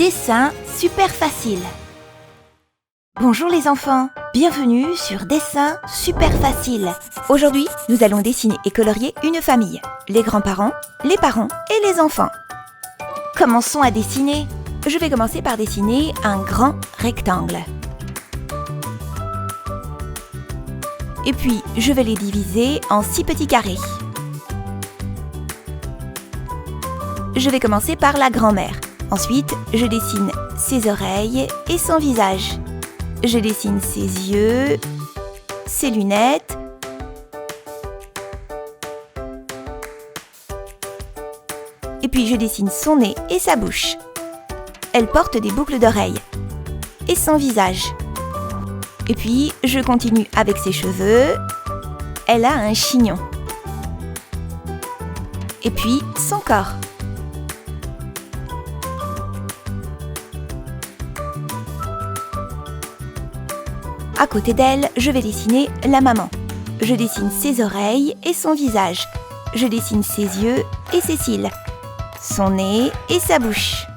Dessin super facile. Bonjour les enfants, bienvenue sur Dessin super facile. Aujourd'hui, nous allons dessiner et colorier une famille, les grands-parents, les parents et les enfants. Commençons à dessiner. Je vais commencer par dessiner un grand rectangle. Et puis, je vais les diviser en 6 petits carrés. Je vais commencer par la grand-mère. Ensuite, je dessine ses oreilles et son visage. Je dessine ses yeux, ses lunettes. Et puis, je dessine son nez et sa bouche. Elle porte des boucles d'oreilles et son visage. Et puis, je continue avec ses cheveux. Elle a un chignon. Et puis, son corps. À côté d'elle, je vais dessiner la maman. Je dessine ses oreilles et son visage. Je dessine ses yeux et ses cils, son nez et sa bouche.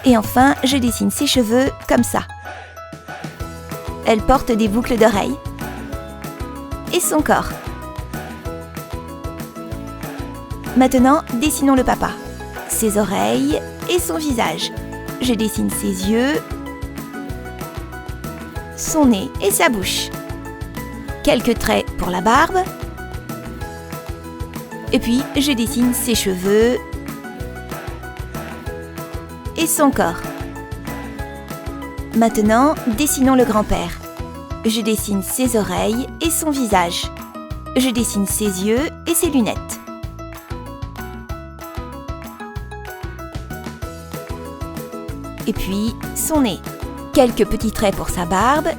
Et enfin, je dessine ses cheveux comme ça. Elle porte des boucles d'oreilles et son corps. Maintenant, dessinons le papa, ses oreilles et son visage. Je dessine ses yeux, son nez et sa bouche. Quelques traits pour la barbe. Et puis, je dessine ses cheveux et son corps. Maintenant, dessinons le grand-père. Je dessine ses oreilles et son visage. Je dessine ses yeux et ses lunettes. Et puis, son nez. Quelques petits traits pour sa barbe.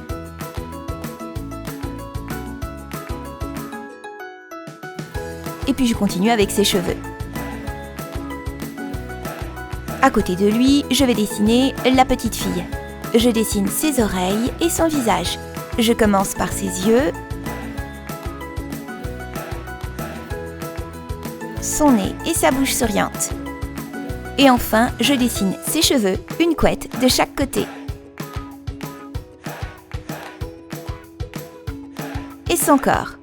Et puis, je continue avec ses cheveux. À côté de lui, je vais dessiner la petite fille. Je dessine ses oreilles et son visage. Je commence par ses yeux, son nez et sa bouche souriante. Et enfin, je dessine ses cheveux, une couette de chaque côté. Et son corps.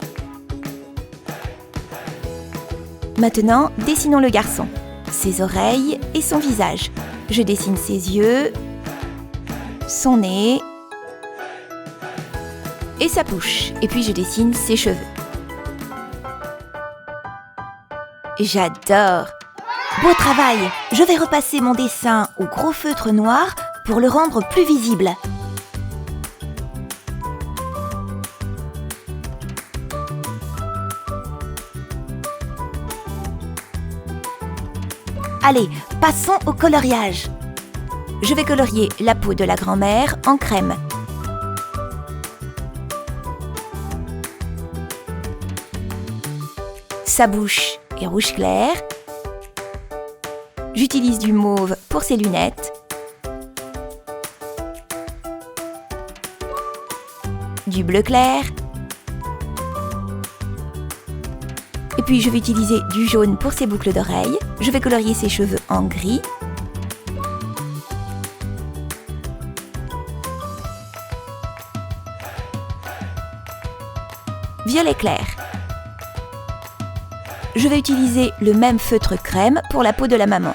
Maintenant, dessinons le garçon, ses oreilles et son visage. Je dessine ses yeux, son nez et sa bouche. Et puis je dessine ses cheveux. J'adore! Beau travail! Je vais repasser mon dessin au gros feutre noir pour le rendre plus visible. Allez, passons au coloriage. Je vais colorier la peau de la grand-mère en crème. Sa bouche est rouge clair. J'utilise du mauve pour ses lunettes. Du bleu clair. Et puis je vais utiliser du jaune pour ses boucles d'oreilles. Je vais colorier ses cheveux en gris. Violet clair. Je vais utiliser le même feutre crème pour la peau de la maman.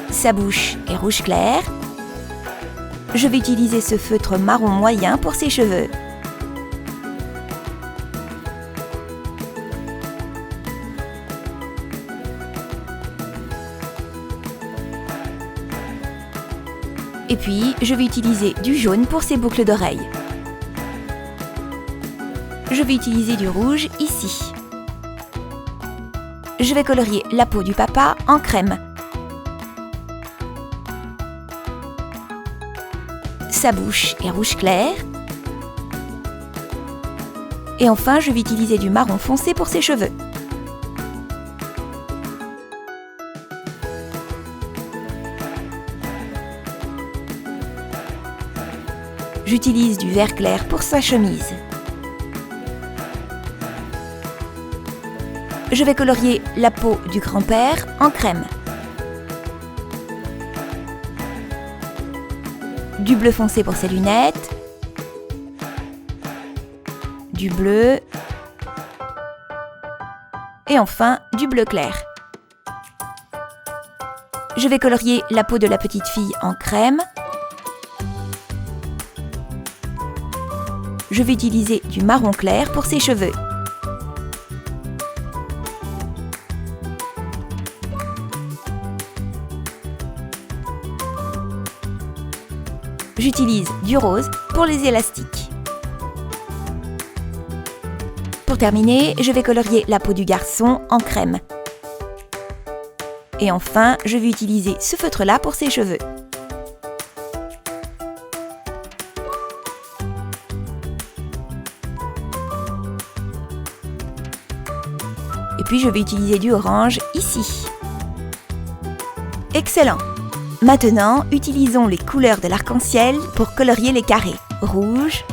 Sa bouche est rouge clair. Je vais utiliser ce feutre marron moyen pour ses cheveux. Et puis, je vais utiliser du jaune pour ses boucles d'oreilles. Je vais utiliser du rouge ici. Je vais colorier la peau du papa en crème. Sa bouche est rouge clair. Et enfin, je vais utiliser du marron foncé pour ses cheveux. J'utilise du vert clair pour sa chemise. Je vais colorier la peau du grand-père en crème. Du bleu foncé pour ses lunettes. Du bleu. Et enfin, du bleu clair. Je vais colorier la peau de la petite fille en crème. Je vais utiliser du marron clair pour ses cheveux. J'utilise du rose pour les élastiques. Pour terminer, je vais colorier la peau du garçon en crème. Et enfin, je vais utiliser ce feutre-là pour ses cheveux. Et puis je vais utiliser du orange ici. Excellent! Maintenant, utilisons les couleurs de l'arc-en-ciel pour colorier les carrés. Rouge,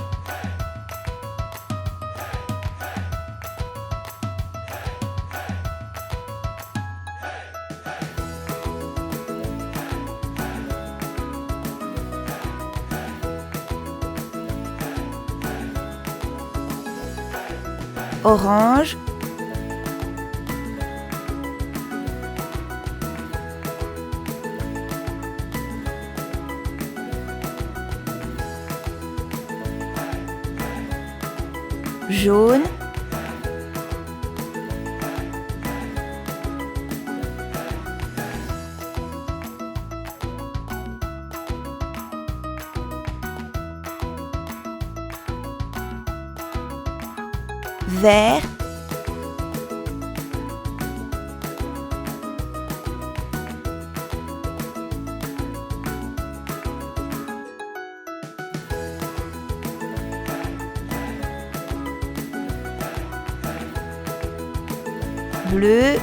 orange, jaune, vert, bleu,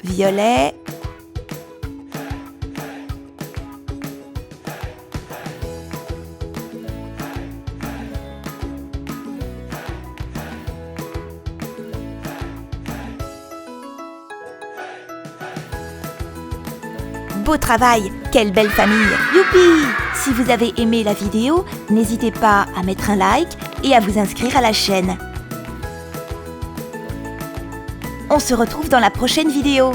violet, beau travail! Quelle belle famille! Youpi! Si vous avez aimé la vidéo, n'hésitez pas à mettre un like et à vous inscrire à la chaîne. On se retrouve dans la prochaine vidéo.